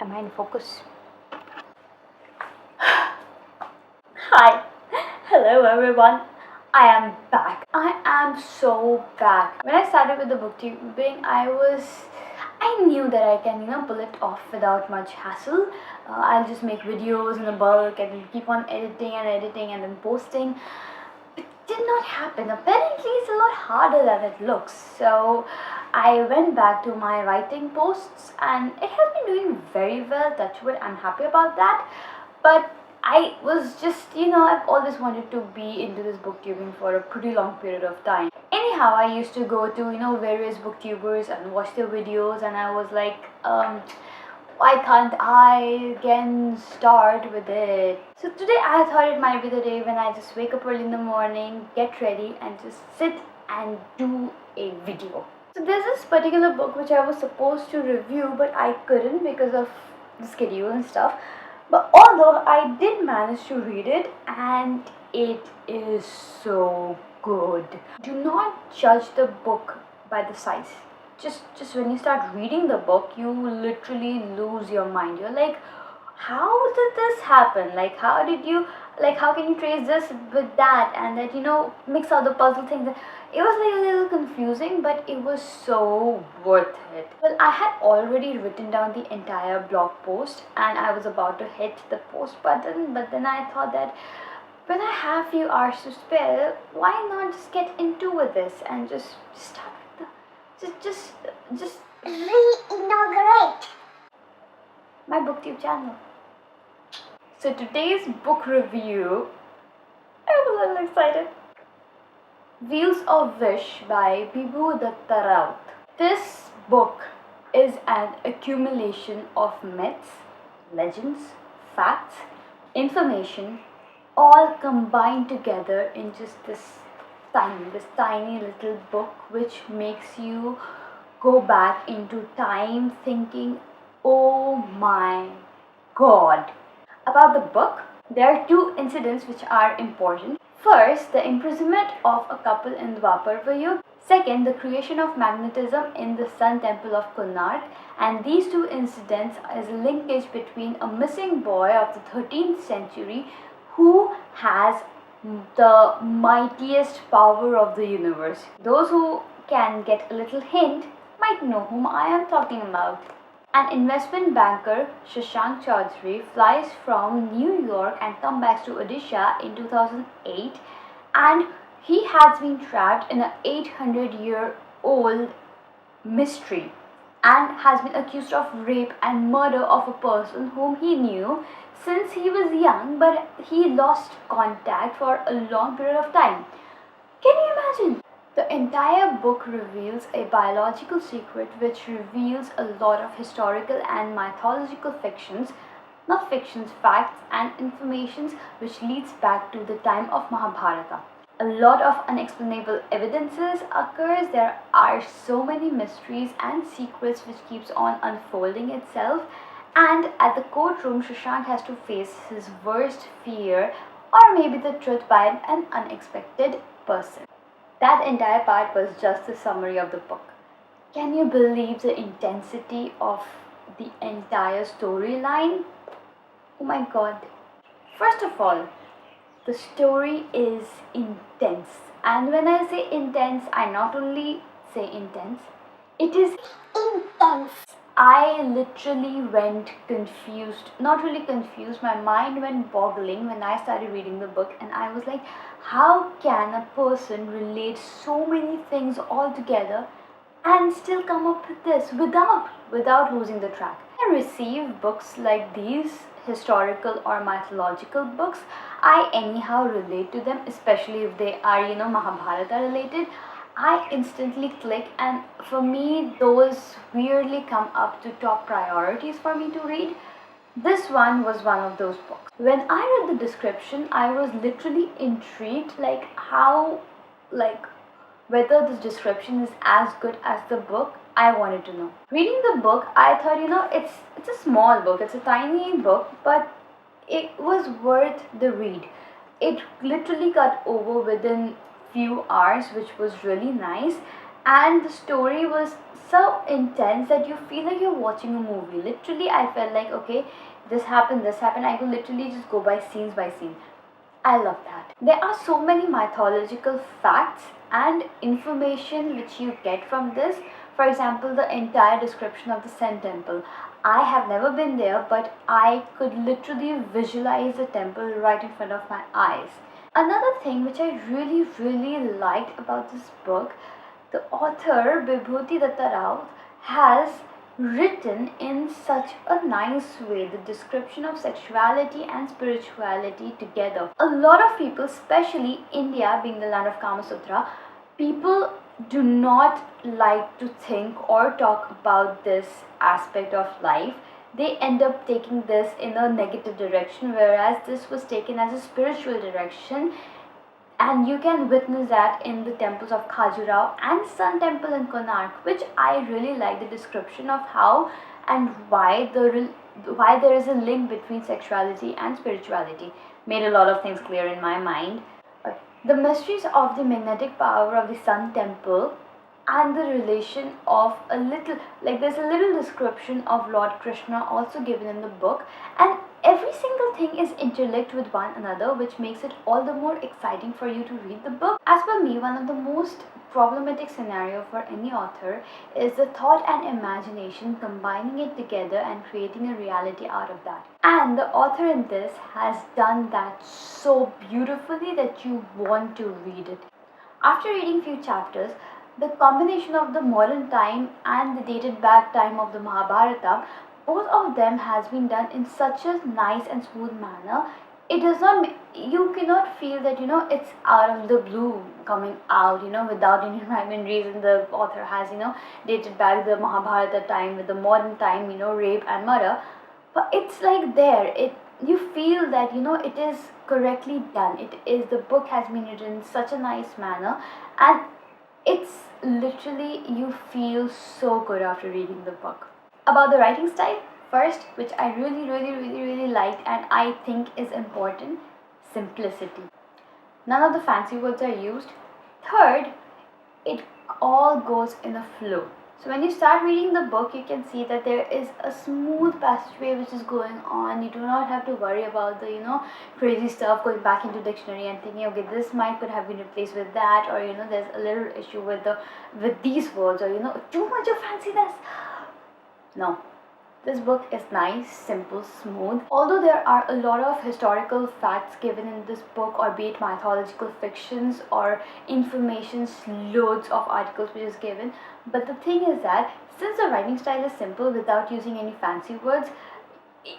mind focus. Hi, hello everyone. I am back. I am so back. When I started with the booktubing, I knew that I can, pull it off without much hassle. I'll just make videos in a bulk and then keep on editing and then posting. It did not happen. Apparently, it's a lot harder than it looks. So I went back to my writing posts and it has been doing very well. Touch wood, I'm happy about that. But I was just, I've always wanted to be into this booktubing for a pretty long period of time. Anyhow, I used to go to, various booktubers and watch their videos, and I was like, why can't I again start with it? So today I thought it might be the day when I just wake up early in the morning, get ready, and just sit and do a video. So there's this particular book which I was supposed to review, but I couldn't because of the schedule and stuff. But although I did manage to read it, and it is so good. Do not judge the book by the size. Just when you start reading the book, you literally lose your mind. You're like, how did this happen? How can you trace this with that, and that mix out the puzzle things? It was like a little confusing, but it was so worth it. Well, I had already written down the entire blog post and I was about to hit the post button, but then I thought that when I have few hours to spare, why not just get into with this and just start with just re-inaugurate my booktube channel. So today's book review, I was a little excited. Wheels of Wish by Bibhu Dutta Rout. This book is an accumulation of myths, legends, facts, information, all combined together in just this tiny little book, which makes you go back into time thinking, oh my god. About the book, there are two incidents which are important. First, the imprisonment of a couple in Dwapar Yuga. Second, the creation of magnetism in the Sun Temple of Konark. And these two incidents is a linkage between a missing boy of the 13th century who has the mightiest power of the universe. Those who can get a little hint might know whom I am talking about. An investment banker, xoxo, flies from New York and comes back to Odisha in 2008, and he has been trapped in an 800-year-old mystery and has been accused of rape and murder of a person whom he knew since he was young, but he lost contact for a long period of time. Can you imagine? The entire book reveals a biological secret which reveals a lot of historical and mythological fictions, not fictions, facts and informations, which leads back to the time of Mahabharata. A lot of unexplainable evidences occurs. There are so many mysteries and secrets which keeps on unfolding itself, and at the courtroom Shashank has to face his worst fear, or maybe the truth, by an unexpected person. That entire part was just a summary of the book. Can you believe the intensity of the entire storyline? Oh my god. First of all, the story is intense. And when I say intense, I not only say intense, it is intense. I literally went confused. Not really confused, my mind went boggling when I started reading the book, and I was like, how can a person relate so many things all together and still come up with this without losing the track? I receive books like these, historical or mythological books. I anyhow relate to them, especially if they are, Mahabharata related. I instantly click, and for me those weirdly come up to top priorities for me to read. This one was one of those books. When I read the description, I was literally intrigued, whether this description is as good as the book. I wanted to know. Reading the book, I thought, it's a small book, it's a tiny book, but it was worth the read. It literally got over within few hours, which was really nice, and the story was so intense that you feel like you're watching a movie. Literally, I felt like, okay, this happened. I could literally just go by scenes by scene. I love that. There are so many mythological facts and information which you get from this. For example, the entire description of the Sun Temple. I have never been there, but I could literally visualize the temple right in front of my eyes. Another thing which I really liked about this book, the author Bibhu Dutta Rout has written in such a nice way the description of sexuality and spirituality together. A lot of people, especially India being the land of Kama Sutra, people do not like to think or talk about this aspect of life. They end up taking this in a negative direction, whereas this was taken as a spiritual direction. And you can witness that in the temples of Khajuraho and Sun Temple in Konark, which I really like the description of how and why there is a link between sexuality and spirituality. Made a lot of things clear in my mind. The mysteries of the magnetic power of the Sun Temple and the relation of there's a little description of Lord Krishna also given in the book, and every single thing is interlinked with one another, which makes it all the more exciting for you to read the book. As per me, one of the most problematic scenario for any author is the thought and imagination combining it together and creating a reality out of that. And the author in this has done that so beautifully that you want to read it. After reading few chapters, the combination of the modern time and the dated back time of the Mahabharata, both of them has been done in such a nice and smooth manner. It does not, you cannot feel that, it's out of the blue coming out, without any rhyme and reason. The author has, dated back the Mahabharata time with the modern time, rape and murder. But it's like there, you feel that, it is correctly done. The book has been written in such a nice manner, and it's literally, you feel so good after reading the book. About the writing style, first, which I really liked and I think is important, simplicity. None of the fancy words are used. Third, it all goes in a flow. So when you start reading the book, you can see that there is a smooth passageway which is going on. You do not have to worry about the crazy stuff, going back into dictionary and thinking, okay, this might could have been replaced with that, or there's a little issue with these words, or too much of fanciness. No. This book is nice, simple, smooth. Although there are a lot of historical facts given in this book, or be it mythological fictions or information, loads of articles which is given. But the thing is that since the writing style is simple without using any fancy words,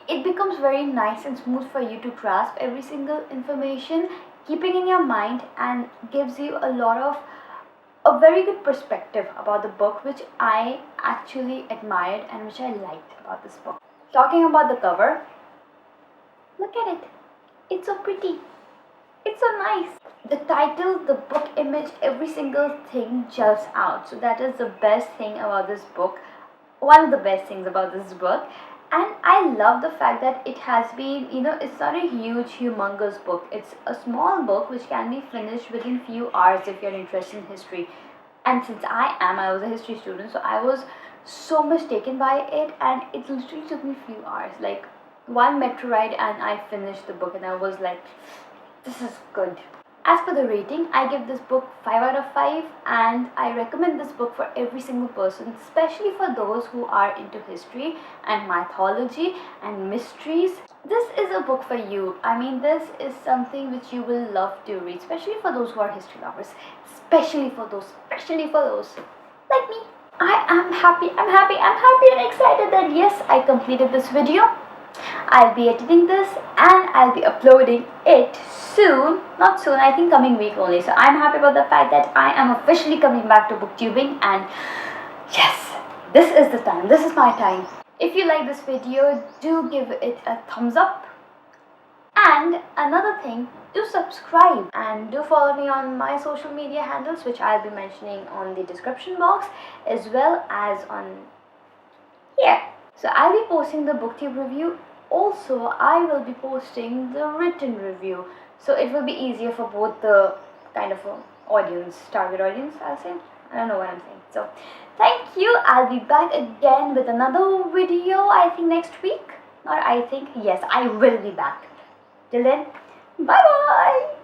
it becomes very nice and smooth for you to grasp every single information, keeping in your mind, and gives you a very good perspective about the book, which I actually admired and which I liked about this book. Talking about the cover, look at it. It's so pretty. It's so nice. The title, the book image, every single thing jumps out. So that is the best thing about this book. One of the best things about this book. And I love the fact that it has been, it's not a huge, humongous book. It's a small book which can be finished within few hours if you're interested in history. And since I was a history student, so I was so much taken by it, and it literally took me few hours. Like one metro ride and I finished the book, and I was like, this is good. As for the rating, I give this book 5 out of 5, and I recommend this book for every single person, especially for those who are into history and mythology and mysteries. This is a book for you. I mean, this is something which you will love to read, especially for those who are history lovers, especially for those like me. I am happy and excited that yes, I completed this video. I'll be editing this and I'll be uploading it soon. Not soon, I think coming week only. So I'm happy about the fact that I am officially coming back to booktubing, and yes, this is the time. This is my time. If you like this video, do give it a thumbs up. And another thing, do subscribe and do follow me on my social media handles, which I'll be mentioning on the description box as well as on here. So I'll be posting the booktube review. Also, I will be posting the written review. So it will be easier for both the kind of audience, target audience, I'll say. I don't know what I'm saying. So, thank you. I'll be back again with another video, I think next week. Yes, I will be back. Till then, bye bye.